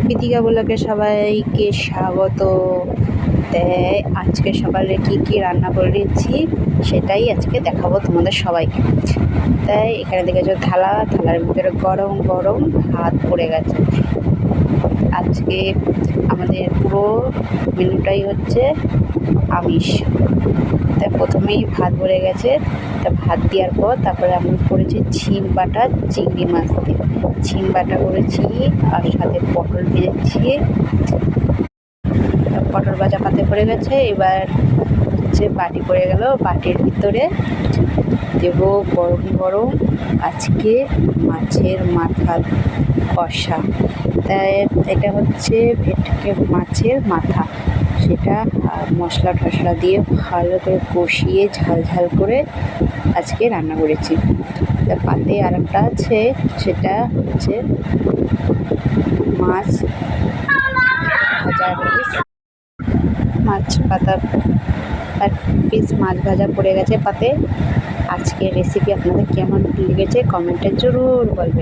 বিথিকা ব্লগে সবাইকে স্বাগত। তাই আজকে সকালে কি কি রান্না করেছি সেটাই আজকে দেখাবো তোমাদের সবাইকে। তাই এখানে দেখেছো থালার ভিতরে গরম গরম ভাত পড়ে গেছে। আজকে আমাদের পুরো মেনুটাই হচ্ছে আমিষ। তাই প্রথমেই ভাত পড়ে গেছে, তা ভাত দেওয়ার পর তারপরে আমি করেছি ছিম বাটা চিংড়ি মাছ দিয়ে ছিম বাটা করেছি, আর সাথে পটল ভেজেছি। পটল ভাজা পাতে পড়ে গেছে। এবার হচ্ছে বাটি পড়ে গেল, বাটির ভিতরে দেবো গরম গরম আজকে মাছের মাথা কষা। তাই এটা হচ্ছে ভেটকি মাছের মাথা, সেটা মশলা টশলা দিয়ে ভালো করে কষিয়ে ঝাল ঝাল করে আজকে রান্না করেছি। তা পাতে আর একটা আছে, সেটা হচ্ছে মাছ ভাজা পিস, মাছ পাতা আর পিস মাছ ভাজা পড়ে গেছে পাতে। আজকের রেসিপি আপনাদের কেমন লেগেছে কমেন্টে জরুর বলবেন।